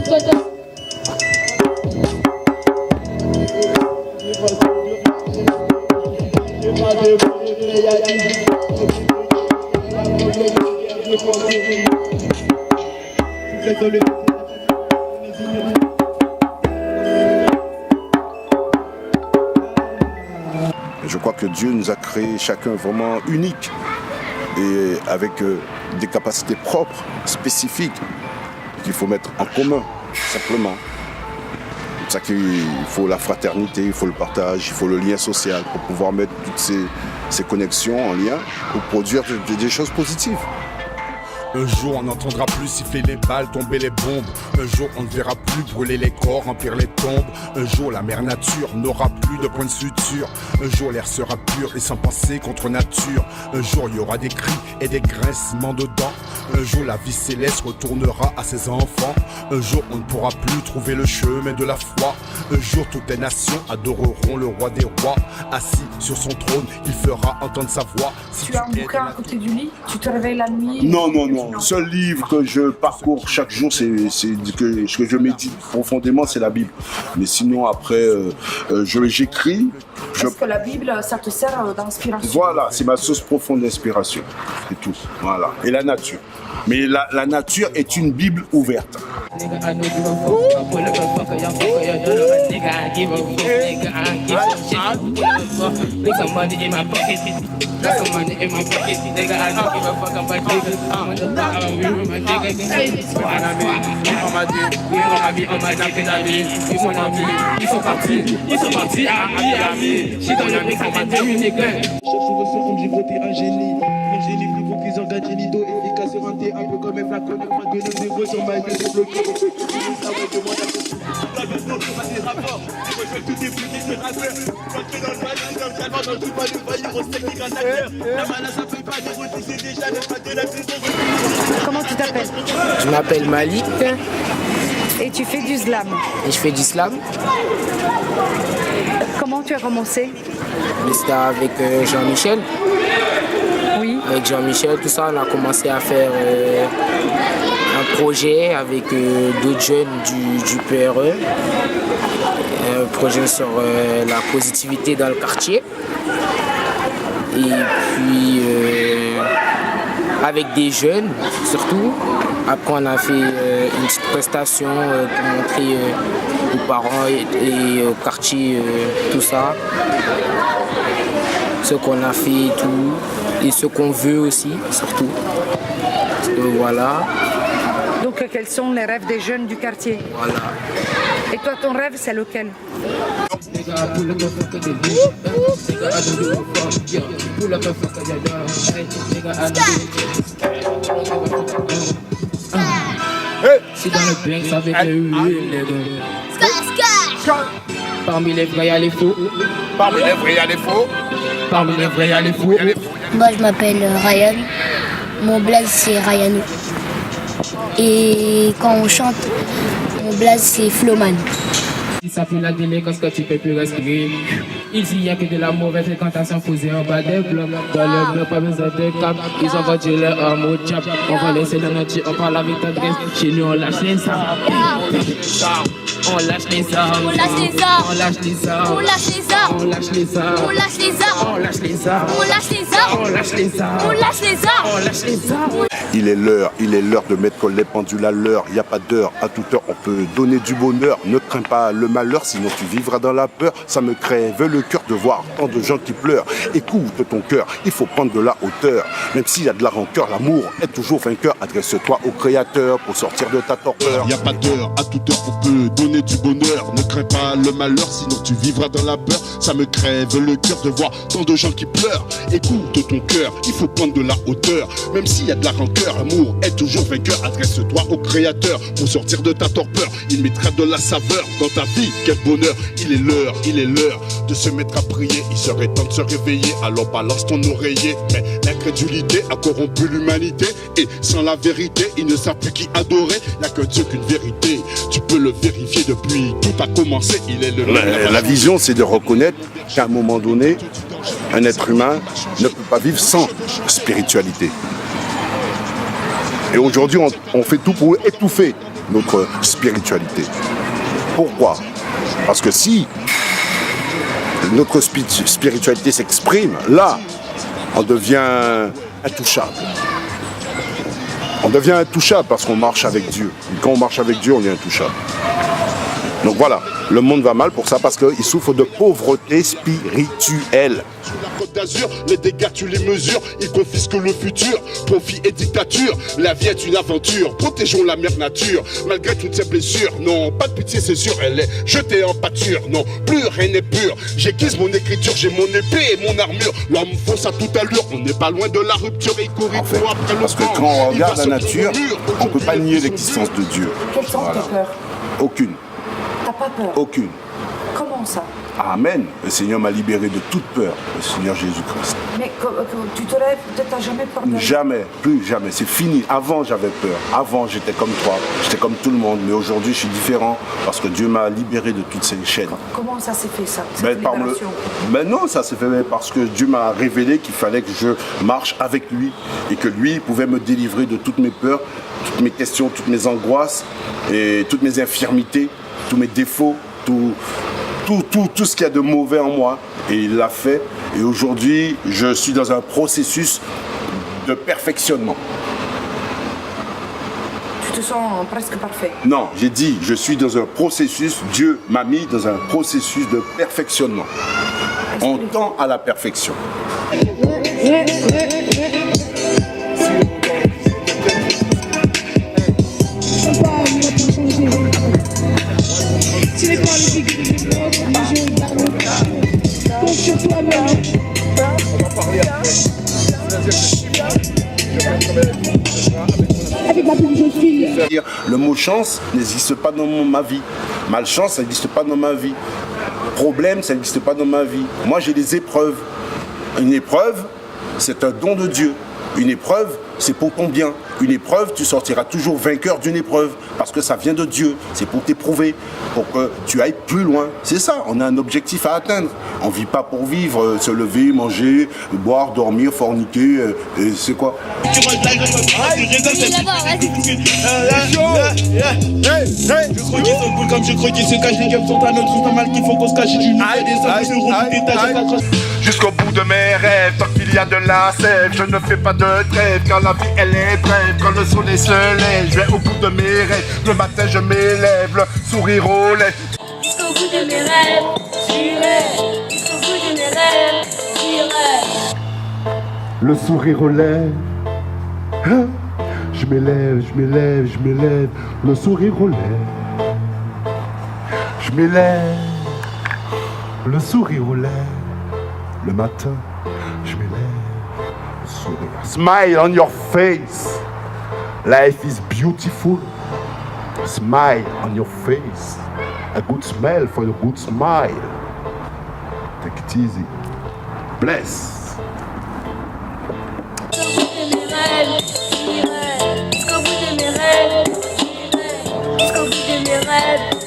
Je crois que Dieu nous a créés chacun vraiment unique et avec des capacités propres, spécifiques, qu'il faut mettre en commun, simplement. C'est pour ça qu'il faut la fraternité, il faut le partage, il faut le lien social pour pouvoir mettre toutes ces connexions en lien pour produire des choses positives. Un jour on n'entendra plus siffler les balles, tomber les bombes. Un jour on ne verra plus brûler les corps, remplir les tombes. Un jour la mère nature n'aura plus de point de suture. Un jour l'air sera pur et sans penser contre nature. Un jour il y aura des cris et des grincements de dents. Un jour la vie céleste retournera à ses enfants. Un jour on ne pourra plus trouver le chemin de la foi. Un jour toutes les nations adoreront le roi des rois. Assis sur son trône, il fera entendre sa voix. Si tu as un bouquin à côté du lit? Tu te réveilles la nuit? Non. Le seul livre que je parcours chaque jour, ce que je médite profondément, c'est la Bible. Mais sinon, après, j'écris. Est-ce que la Bible, ça te sert d'inspiration? Voilà, c'est ma source profonde d'inspiration. C'est tout. Voilà. Et la nature. Mais la nature est une Bible ouverte. Ils sont partis, j'ai dans le mec, ça m'a terminé. Chaque jour, son homme, j'ai voté un génie. Un génie plus beau qu'ils organes génitaux efficace et renté un peu comme un flacon de pointe de zéro sur ma vie, c'est bloqué. Comment tu t'appelles? Je m'appelle Malik. Et tu fais du slam? Et je fais du slam. Comment tu as commencé? C'était avec Jean-Michel. Oui. Avec Jean-Michel, tout ça, on a commencé à faire un projet avec d'autres jeunes du PRE. Un projet sur la positivité dans le quartier. Et puis avec des jeunes surtout. Après on a fait une petite prestation pour montrer aux parents et au quartier tout ça. Ce qu'on a fait et tout. Et ce qu'on veut aussi, surtout. Voilà. Donc quels sont les rêves des jeunes du quartier? Voilà. Et toi, ton rêve, c'est lequel? C'est dans le Banks avec parmi les vrais, il y a les faux. Parmi les vrais, il y a les faux. Parmi les vrais, il y a les faux. Moi, je m'appelle Ryan. Mon blaze, c'est Ryano. Et quand on chante, mon blaze, c'est Flowman. Ça fait la délinquance quand tu peux plus respirer. Ici, il n'y a que de la mauvaise fréquentation posée en bas des blocs. Dans le bloc, pas besoin de cap. Ils ont vendu leur arme au chap. On va laisser le nature, on parle avec tendresse. Chez nous, on lâche les armes. On lâche les armes. On lâche les armes. On lâche les armes. On lâche les armes. On lâche les armes. On lâche les armes. On lâche les armes. On lâche les armes. On lâche les armes. On lâche les armes. On lâche les armes. Il est l'heure de mettre les pendules à l'heure. Il n'y a pas d'heure, à toute heure on peut donner du bonheur. Ne crains pas le malheur, sinon tu vivras dans la peur. Ça me crève le cœur de voir tant de gens qui pleurent. Écoute ton cœur, il faut prendre de la hauteur. Même s'il y a de la rancœur, l'amour est toujours vainqueur. Adresse-toi au Créateur pour sortir de ta torpeur. Il n'y a pas d'heure, à toute heure on peut donner du bonheur. Ne crains pas le malheur, sinon tu vivras dans la peur. Ça me crève le cœur de voir tant de gens qui pleurent. Écoute ton cœur, il faut prendre de la hauteur. Même s'il y a de la rancœur, l'amour est toujours vainqueur. Adresse-toi au Créateur pour sortir de ta torpeur. Il mettra de la saveur dans ta vie, quel bonheur. Il est l'heure de se mettre à prier. Il serait temps de se réveiller, alors balance ton oreiller. Mais l'incrédulité a corrompu l'humanité. Et sans la vérité, il ne savent plus qui adorer. Il n'y a que Dieu qu'une vérité. Tu peux le vérifier depuis tout a commencé. Il est le La vision, c'est de reconnaître qu'à un moment donné, un être humain ne peut pas vivre sans spiritualité. Et aujourd'hui, on fait tout pour étouffer notre spiritualité. Pourquoi? Parce que si notre spiritualité s'exprime, là, on devient intouchable. On devient intouchable parce qu'on marche avec Dieu. Et quand on marche avec Dieu, on est intouchable. Donc voilà, le monde va mal pour ça parce qu'il souffre de pauvreté spirituelle. La Côte d'Azur, les dégâts tu les mesures, ils confisquent le futur, profit et dictature, la vie est une aventure, protégeons la mère nature, malgré toutes ces blessures, non, pas de pitié c'est sûr, elle est jetée en pâture, non, plus rien n'est pur, j'aiguise mon écriture, j'ai mon épée et mon armure, l'homme fonce à toute allure, on n'est pas loin de la rupture, il courit En fait, après le parce que vent, quand on il va regarde la se nature, prendre au mur, on ne peut pas nier l'existence de Dieu. Quelles sont tes peurs? Aucune, T'as pas peur? aucune. Comment ça? Amen. Le Seigneur m'a libéré de toute peur, le Seigneur Jésus-Christ. Mais tu te lèves, t'as jamais peur de... Jamais, plus jamais, c'est fini. Avant j'avais peur, avant j'étais comme toi, j'étais comme tout le monde, mais aujourd'hui je suis différent parce que Dieu m'a libéré de toutes ces chaînes. Comment ça s'est fait ça, Mais cette libération? non, ça s'est fait parce que Dieu m'a révélé qu'il fallait que je marche avec lui et que lui pouvait me délivrer de toutes mes peurs, toutes mes questions, toutes mes angoisses et toutes mes infirmités, tous mes défauts, tout ce qu'il y a de mauvais en moi. Et il l'a fait. Et aujourd'hui, je suis dans un processus de perfectionnement. Tu te sens presque parfait. Non, j'ai dit, je suis dans un processus, Dieu m'a mis dans un processus de perfectionnement. On tend à la perfection. Tu n'es pas le figure du monde, mais je garde le cas. Compte sur toi-même. Avec ma philosophie. Le mot chance n'existe pas dans ma vie. Malchance, ça n'existe pas dans ma vie. Problème, ça n'existe pas dans ma vie. Moi, j'ai des épreuves. Une épreuve, c'est un don de Dieu. Une épreuve, c'est pour ton bien. Une épreuve, tu sortiras toujours vainqueur d'une épreuve parce que ça vient de Dieu. C'est pour t'éprouver, pour que tu ailles plus loin. C'est ça, on a un objectif à atteindre. On ne vit pas pour vivre, se lever, manger, boire, dormir, forniquer, et c'est quoi? Je crois qu'ils sont cool comme je crois qu'ils se cachent. Les gars sont à notre truc normal qu'il faut qu'on se cache. J'ai une idée des hommes qui se roulent des tâches. Jusqu'au bout de mes rêves, tant qu'il y a de la sève, je ne fais pas de trêve, car la vie elle est brève, quand le soleil se lève, je vais au bout de mes rêves, le matin je m'élève, le sourire aux lèvres. Jusqu'au bout de mes rêves, j'irai, jusqu'au bout de mes rêves, j'irai. Le sourire aux lèvres, hein? Je m'élève, je m'élève, je m'élève, le sourire aux lèvres. Je m'élève, le sourire aux lèvres. Le matin, je m'élève, le sourire. Smile on your face. Life is beautiful. Smile on your face. A good smell for a good smile. Take it easy. Bless. Jusqu'au bout de mes rêves, j'irai. Jusqu'au bout de mes rêves, j'irai. Jusqu'au bout de mes rêves.